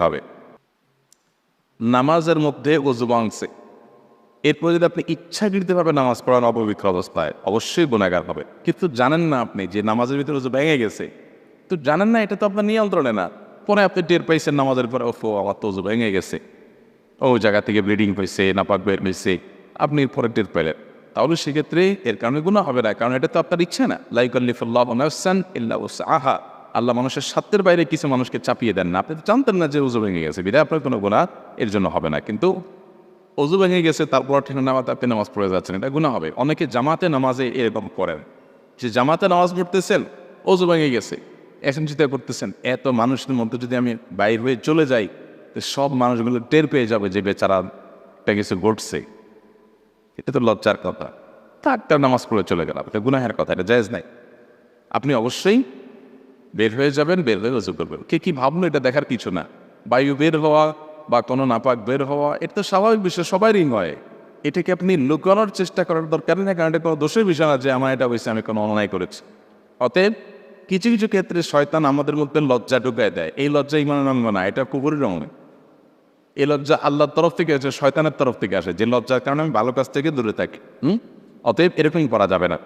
হবে। নামাজের মধ্যে ওযু ভাঙছে, এরপরে যদি আপনি ইচ্ছাকৃতভাবে নামাজ পড়ান অপবিত্র অবস্থায়, অবশ্যই গুনাহগার হবে। কিন্তু জানেন না আপনি যে নামাজের ভিতরে ওযু ভেঙে গেছে, তো জানেন না, এটা তো আপনার নিয়ন্ত্রণে না। পরে আপনি টের পাইছেন নামাজের পরে, ওফো আমার তো ওযু ভেঙে গেছে, ওই জায়গা থেকে ব্লিডিং হয়েছে, নাপাক বের হয়েছে, আপনি পরে টের পেলেন, তাহলে সেক্ষেত্রে এর কারণে গুনাহ হবে না, কারণ এটা তো আপনার ইচ্ছা না। লা ইউকাল্লিফুল্লাহু নাফসান ইল্লা উসআহা। আল্লাহ মানুষের সাধ্যের বাইরে কিছু মানুষকে চাপিয়ে দেন না। আপনি তো জানতেন না যে ওযু ভেঙে গেছে, বিধায় আপনার কোনো গুনাহ এর জন্য হবে না। কিন্তু ওযু ভেঙে গেছে, তারপর ঠিক নামাজ আপনি নামাজ পড়ে যাচ্ছেন, এটা গুনাহ হবে। অনেকে জামাতে নামাজে এরকম করেন যে জামাতে নামাজ পড়তেছেন, ওযু ভেঙে গেছে, এখন চিন্তা করতেছেন এত মানুষের মধ্যে যদি আমি বাইর হয়ে চলে যাই, তো সব মানুষগুলো টের পেয়ে যাবে যে বেচারা একটা কিছু ঘটছে। এটা তো লজ্জার কথা। তার নামাজ পড়ে চলে গেলাম, এটা গুনাহের কথা, এটা জায়েজ নাই। আপনি অবশ্যই বের হয়ে যাবেন, বের হয়ে ওযু করবেন। কে কি ভাবলো এটা দেখার কিছু না। বায়ু বের হওয়া বা কোনো নাপাক বের হওয়া, এটা তো স্বাভাবিক বিষয়, সবারই হয়। এটাকে আপনি লুকানোর চেষ্টা করার দরকার নেই, কারণ এটা কোনো দোষের বিষয় না যে আমার এটা হয়েছে, আমি কোনো অন্যায় করেছি। অতএব কিছু কিছু ক্ষেত্রে শয়তান আমাদের মধ্যে লজ্জা ঢুকায় দেয়। এই লজ্জা ইমানের অঙ্গ না, এটা কুফরের অঙ্গ। এই লজ্জা আল্লাহর তরফ থেকে আসে, শয়তানের তরফ থেকে আসে, যে লজ্জার কারণে আমি ভালো কাজ থেকে দূরে থাকি। অতএব এরকমই করা যাবে না।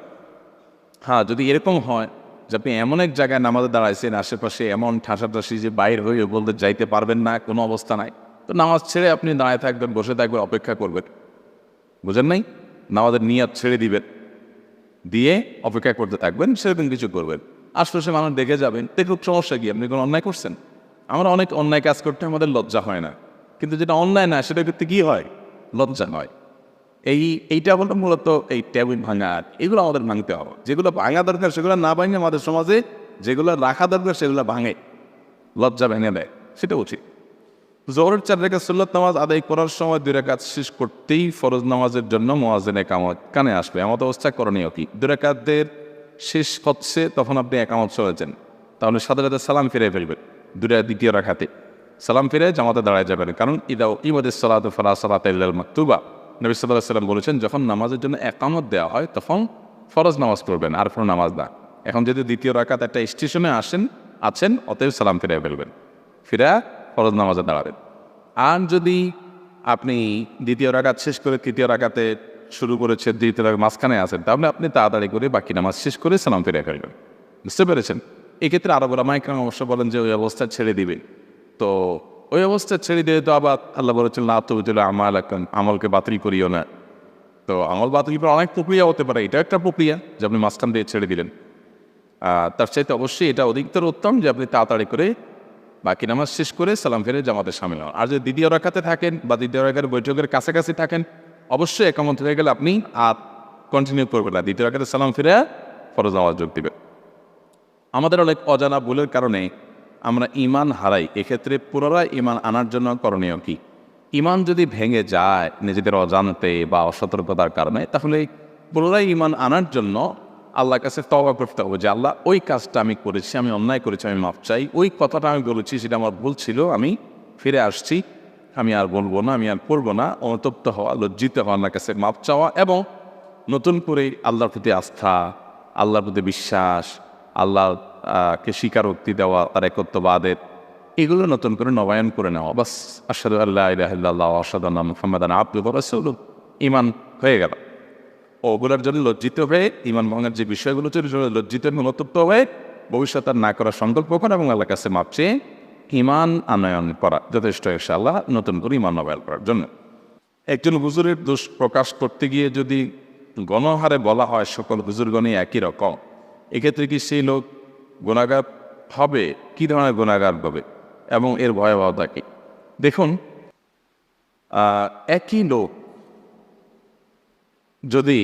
হ্যাঁ, যদি এরকম হয় যে আপনি এমন এক জায়গায় নামাজে দাঁড়াইছেন, আশেপাশে এমন ঠাসাঠাসি যে বাইর হয়ে বলতে যাইতে পারবেন না, কোনো অবস্থা নাই, তো নামাজ ছেড়ে আপনি দাঁড়ায় থাকবেন, বসে থাকবেন, অপেক্ষা করবেন। বুঝেন নাই? নামাজের নিয়াত ছেড়ে দিবেন, দিয়ে অপেক্ষা করতে থাকবেন, সেরকম কিছু করবেন। আশপাশে মানুষ দেখে যাবেন, দেখুক, সমস্যা কি, আপনি কোনো অন্যায় করছেন? আমরা অনেক অন্যায় কাজ করতে আমাদের লজ্জা হয় না, কিন্তু যেটা অন্যায় না সেটা করতে কি হয়? লজ্জা হয়। এইটা বলতে মূলত এই টেবিল ভাঙা, এগুলো আমাদের ভাঙতে হবে। যেগুলো ভাঙা দরকার সেগুলো না ভাঙে, আমাদের সমাজে যেগুলো রাখা দরকার সেগুলো ভাঙে, লজ্জা ভেঙে দেয়, সেটা উচিত। জোহরের 4 রাকাত সুন্নাত নামাজ আদায় করার সময় 2 রাকাত শেষ করতেই ফরজ নামাজের জন্য মুয়াজ্জিন একামত কানে আসবে। এমত অবস্থা করণীয় কি? 2 রাকাতের শেষ হচ্ছে, তখন আপনি একামত চলেছেন, তাহলে সাথে সাথে সালাম ফিরে ফেলবেন। দ্বিতীয় রাকাতে সালাম ফিরে জামাতে দাঁড়ায় যাবেন, কারণ ইমাদিস সালাতু ফালা সালাতা ইল্লাল মাকতুবা। নবী সাল্লাল্লাহু আলাইহি ওয়াসাল্লাম বলেছেন, যখন নামাজের জন্য একামত দেওয়া হয় তখন ফরজ নামাজ পড়বেন, আর কোনো নামাজ না। এখন যদি দ্বিতীয় রাকাত একটা স্টেশনে আছেন, অতএব সালাম ফিরে ফেলবেন, ফিরে ফরজ নামাজে দাঁড়াবেন। আর যদি আপনি দ্বিতীয় রাকাত শেষ করে তৃতীয় রাকাতে শুরু করেছেন, দ্বিতীয় রাকাত মাঝখানে আছেন, তাহলে আপনি তাড়াতাড়ি করে বাকি নামাজ শেষ করে সালাম ফিরে ফেলবেন। বুঝতে পেরেছেন? এক্ষেত্রে আরব উলামা ইকরাম অবশ্য বলেন যে ওই অবস্থা ছেড়ে দিবেন। তো ওই অবস্থা ছেড়ে দিয়ে তো আবার আল্লাহ বলেছেন, লা তুবতিলু আমালাকুম, আমলকে বাতিল করিও না। তো আমল বাতিল করার অনেক প্রক্রিয়া হতে পারে, এটা একটা প্রক্রিয়া যে আপনি মাঝখান দিয়ে ছেড়ে দিলেন। তার চাইতে অবশ্যই এটা অধিকতর উত্তম যে আপনি তাড়াতাড়ি করে বাকি নামাজ শেষ করে সালাম ফিরে জামাতে শামিল হন। আর যদি দ্বিতীয় রাকাতে থাকেন বা দ্বিতীয় রাকাতের বৈঠকের কাছাকাছি থাকেন, অবশ্যই একামত হয়ে গেলে আপনি আর কন্টিনিউ করবেন না, দ্বিতীয় রাকাতে সালাম ফিরে ফরজ নামাজ যোগ দিবেন। আমাদের অনেক অজানা ভুলের কারণে আমরা ঈমান হারাই। এক্ষেত্রে পুনরায় ঈমান আনার জন্য করণীয় কি? ঈমান যদি ভেঙে যায় নিজেদের অজান্তে বা অসতর্কতার কারণে, তাহলে পুনরায় ঈমান আনার জন্য আল্লাহর কাছে তওবা করতে হবে যে আল্লাহ, ওই কাজটা আমি করেছি, আমি অন্যায় করেছি, আমি মাফ চাই, ওই কথাটা আমি বলেছি সেটা আমার ভুল ছিল, আমি ফিরে আসছি, আমি আর বলবো না, আমি আর পড়বো না। অনুতপ্ত হওয়া, লজ্জিত হওয়া, আল্লাহর কাছে মাফ চাওয়া এবং নতুন করে আল্লাহর প্রতি আস্থা, আল্লাহর প্রতি বিশ্বাস, আল্লাহকে স্বীকারোক্তি দেওয়া, তার একত্ববাদের, এগুলো নতুন করে নবায়ন করে নেওয়া। বাস, আশহাদু আল্লা ইলাহা ইল্লাল্লাহ ওয়া আশহাদু আন্না মুহাম্মাদান আবদুহু ওয়া রাসূলুহু, ঈমান হয়ে গেল। ওগুলোর জন্য লজ্জিত হয়ে, ঈমান ভাঙার যে বিষয়গুলো ছিল লজ্জিত এবং অনুতপ্ত হয়ে ভবিষ্যৎ আর না করার সংকল্প করা এবং আল্লাহর কাছে মাপ চেয়ে ঈমান আনয়ন করা যথেষ্ট ইনশাআল্লাহ, নতুন করে ঈমান নবায়ন করার জন্য। একজন হুজুরের দোষ প্রকাশ করতে গিয়ে যদি গণহারে বলা হয় সকল হুজুরগণই একই রকম, এক্ষেত্রে কি সেই লোক গুনাহগার হবে? কী ধরনের গুনাহগার হবে এবং এর ভয়াবহতা কী? দেখুন, একই লোক যদি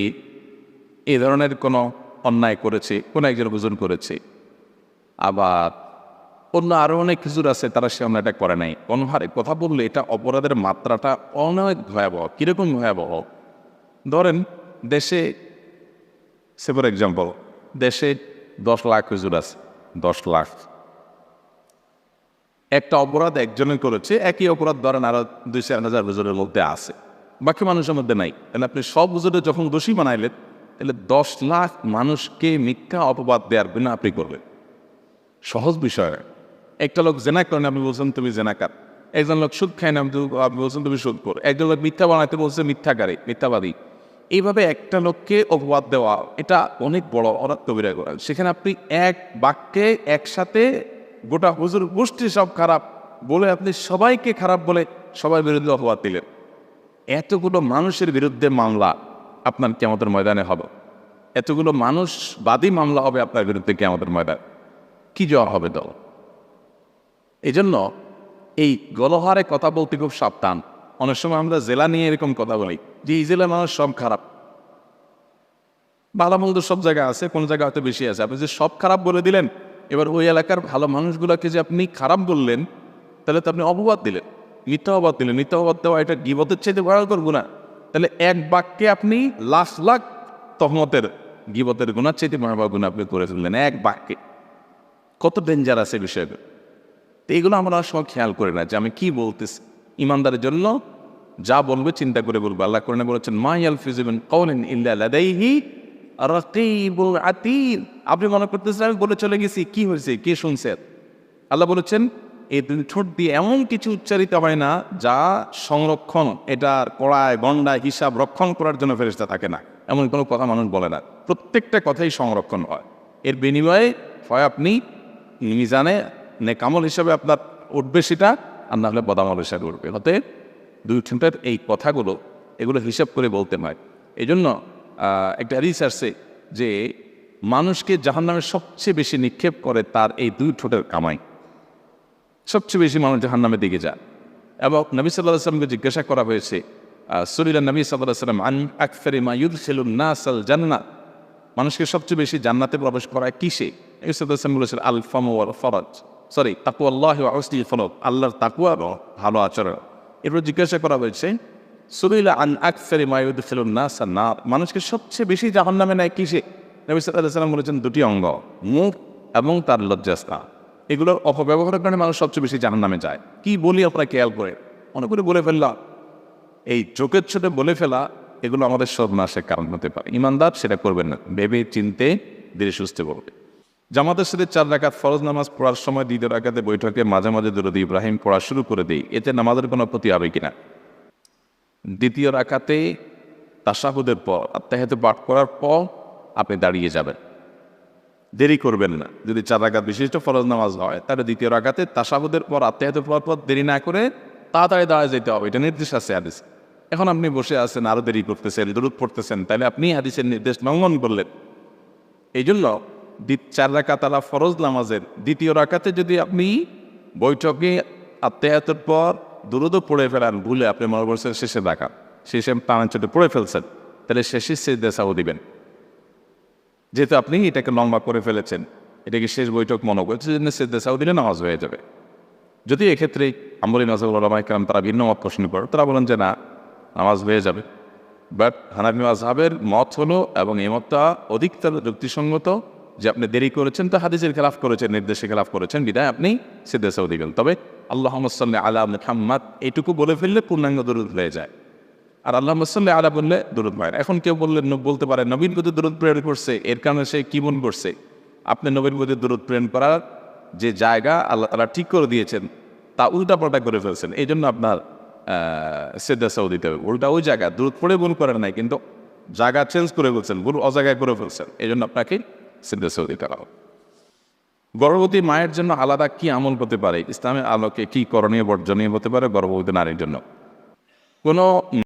এই ধরনের কোনো অন্যায় করেছে, কোনো একজন হুজুর করেছে, আবার অন্য আরও অনেক হুজুর আছে তারা সে অন্যায়টা করে নাই, গণহারে কথা বললে এটা অপরাধের মাত্রাটা অনেক ভয়াবহ। কীরকম ভয়াবহ? ধরেন দেশে, ফর এক্সাম্পল, দেশে 10 লাখ হুজুর আছে, 10 লাখ। একটা অপরাধ একজনে করেছে, একই অপরাধ ধরেন আরো 2-4 হাজার হুজুরের মধ্যে আছে, বাকি মানুষের মধ্যে নাই। তাহলে আপনি সব হুজুরের যখন দোষী বানাইলেন, তাহলে 10 লাখ মানুষকে মিথ্যা অপবাদ দেওয়ার বিনা আপনি করলেন। সহজ বিষয়। একটা লোক জেনা করেন, আপনি বলছেন তুমি জেনাকার, একজন লোক সুদ খায় না, আপনি বলছেন তুমি সুদ কর। একজন লোক মিথ্যা বানাইতে বলছে মিথ্যাকারী, মিথ্যাবাদী। এইভাবে একটা লোককে অপবাদ দেওয়া, এটা অনেক বড় অনেক কবিরা করা। সেখানে আপনি এক বাক্যে একসাথে গোটা হুজুর গোষ্ঠী সব খারাপ বলে আপনি সবাইকে খারাপ বলে সবার বিরুদ্ধে অপবাদ দিলেন। এতগুলো মানুষের বিরুদ্ধে মামলা আপনার কিয়ামতের ময়দানে হবে, এতগুলো মানুষ বাদী মামলা হবে আপনার বিরুদ্ধে কিয়ামতের ময়দানে, কি জবাব হবে দল? এই জন্য এই গলহারে কথা বলতে খুব সাবধান। অনেক সময় আমরা জেলা নিয়ে এরকম কথা বলি যে এই জেলার মানুষ সব খারাপ। ভালো মন্দ সব জায়গায় আছে, কোন জায়গায় হয়তো বেশি আছে। আপনি যে সব খারাপ বলে দিলেন, এবার ওই এলাকার ভালো মানুষগুলোকে যে আপনি খারাপ বললেন, তাহলে তো আপনি অপবাদ দিলেন, মিথ্যা অপবাদ দিলেন। মিথ্যা অপবাদ দেওয়া এটা গীবতের চাইতে ভয়ঙ্কর গুনাহ। তাহলে এক বাক্যে আপনি লাখ লাখ তহমতের গীবতের গুনার চাইতে ভয়াবহ গুনাহ আপনি করে ফেললেন এক বাক্যে। কত ডেঞ্জার আছে বিষয়গুলো। তো এইগুলো আমরা সময় খেয়াল করি না যে আমি কি বলতেছি। ইমানদারের জন্য যা বলবে চিন্তা করে বলবো। আল্লাহ কোরআনে বলেছেন মা ইয়ালফিযু মিন কাওলিন ইল্লা লাদাইহি রাকীবুন আতীদ। আপনি মনে করতেছেন আমি বলে চলে গেছি, কি হয়েছে, কে শুনছেন? আল্লাহ বলেছেন এই দুই ঠোঁট দিয়ে এমন কিছু উচ্চারিত হয় না যা সংরক্ষণ, এটার কড়ায় গন্ডায় হিসাব রক্ষণ করার জন্য ফেরেশতা থাকে না। এমন কোনো কথা মানুষ বলে না, প্রত্যেকটা কথাই সংরক্ষণ হয়। এর বিনিময়ে হয় আপনি মিজানে নেকামল হিসাবে আপনার উঠবে সেটা, আর না হলে বদামল হিসাবে উঠবে। হতে দুই ঠোঁটের এই কথাগুলো এগুলো হিসাব করে বলতে হয়। এই জন্য একটা হাদিস আসছে যে মানুষকে জাহান্নামে সবচেয়ে বেশি নিক্ষেপ করে তার এই দুই ঠোঁটের কামাই। সবচেয়ে বেশি মানুষ জাহান্নামের দিকে যায়। এবং নবী সাল্লাল্লাহু আলাইহি ওয়াসাল্লামকে জিজ্ঞাসা করা হয়েছে সুইলা নবী সাল্লাল্লাহু আলাইহি ওয়াসাল্লাম আন আকসারি মা ইউদখিলুন নাসাল জান্নাত, মানুষকে সবচেয়ে বেশি জান্নাতে প্রবেশ করায় কিসে? নবী সাল্লাল্লাহু আলাইহি ওয়াসাল্লাম বলেছেন আল ফামু ওয়াল ফরজ, তাকওয়াল্লাহি ওয়া হুসনুল খুলুক, আল্লাহর তাকওয়া এবং ভালো আচরণ। এরপর জিজ্ঞাসা করা হয়েছে সুইলা আন আকসারি মা ইউদখিলুন নাসান নার, মানুষকে সবচেয়ে বেশি জাহান্নামে নেয় কিসে? নবী সাল্লাল্লাহু আলাইহি ওয়াসাল্লাম বলেছেন দুটি অঙ্গ, মুখ এবং তার লজ্জাস্থান। এগুলোর অপব্যবহারের কারণে মানুষ সবচেয়ে বেশি জাহান্নামে যায়। কি বলি আপনারা খেয়াল করে, অনেক করে বলে ফেললাম, এই চোখের ছোটে বলে ফেলা এগুলো আমাদের সর্বনাশের কারণ হতে পারে। ইমানদার সেটা করবেন না, ভেবে চিনতে ধীরে সুস্থে বলবে। জামাতের সাথে 4 রাকাত ফরজ নামাজ পড়ার সময় দ্বিতীয় রাকাতে বৈঠকে মাঝে মাঝে দুরূদ ইব্রাহিম পড়া শুরু করে দিই, এতে নামাজের কোনো ক্ষতি হবে কিনা? দ্বিতীয় রাকাতে তাশাহুদের পর আত্তাহিয়াত পাঠ করার পর আপনি দাঁড়িয়ে যাবেন, দেরি করবেন না। যদি 4 রাকাত বিশিষ্ট ফরজ নামাজ হয় তাহলে দ্বিতীয় রাকাতে তাশাহুদের পর আত্তাহিয়াত পড়ার পর দেরি না করে তাড়াতাড়ি দাঁড়ায় যেতে হবে, এটা নির্দেশ আছে হাদিস। এখন আপনি বসে আছেন, আরও দেরি করতেছেন, দুরূদ পড়তেছেন, তাহলে আপনি হাদিসের নির্দেশ লঙ্ঘন করলেন। এই জন্য 4 রাকাত আলা ফরজ নামাজের দ্বিতীয় রাকাতে যদি আপনি বৈঠকে আত্তাহিয়াতের পর দুরূদও পড়ে ফেলেন ভুলে, আপনি মনে করছেন শেষের রাকাত, শেষে টানা চোটে পড়ে ফেলছেন, তাহলে শেষে সিজদা সাহু দিবেন। যেহেতু আপনি এটাকে লম্বা করে ফেলেছেন, এটাকে শেষ বৈঠক মনে করছে, সেজন্য সিজদা সাহু দিলে নামাজ হয়ে যাবে। যদি এক্ষেত্রে আমলি নাজারুল উলামা ইকরাম তারা ভিন্ন মত পোষণ করে, তারা বলেন যে না, নামাজ হয়ে যাবে। বাট হানাফি মাযহাবের মত হলো, এবং এই মতটা অধিকতর যুক্তিসঙ্গত, যে আপনি দেরি করেছেন তো হাদিসের খেলাফ করেছেন, নির্দেশে খেলাফ করেছেন, বিদায় আপনি সিজদা সাহু দিবেন। তবে আল্লাহুম্মা সাল্লি আলা মুহাম্মাদ এইটুকু বলে ফেললে পূর্ণাঙ্গ দুরূদ হয়ে যায়। আর আল্লাহুম্মা সাল্লি আলা বললে দুরূদ হয়। এখন কেউ বলতে পারে নবীর প্রতি দুরূদ প্রেরণ করছে, এর কারণে সে কি মন করছে? আপনি নবীর প্রতি দুরূদ প্রেরণ করার যে জায়গা আল্লাহ তাআলা ঠিক করে দিয়েছেন তা উল্টাপাল্টা করে ফেলছেন, এই জন্য আপনার সিজদা সাহু দিতে হবে। উল্টা ওই জায়গা দুরূদ পড়ে ভুল করেন নাই, কিন্তু জায়গা চেঞ্জ করে ফেলছেন, ভুল অজায়গায় করে ফেলছেন, এই জন্য আপনাকে সিজদা সাহু দিতে হবে। গর্ভবতী মায়ের জন্য আলাদা কি আমল হতে পারে? ইসলামের আলোকে কি করণীয় বর্জনীয় হতে পারে গর্ভবতী নারীর জন্য? কোনো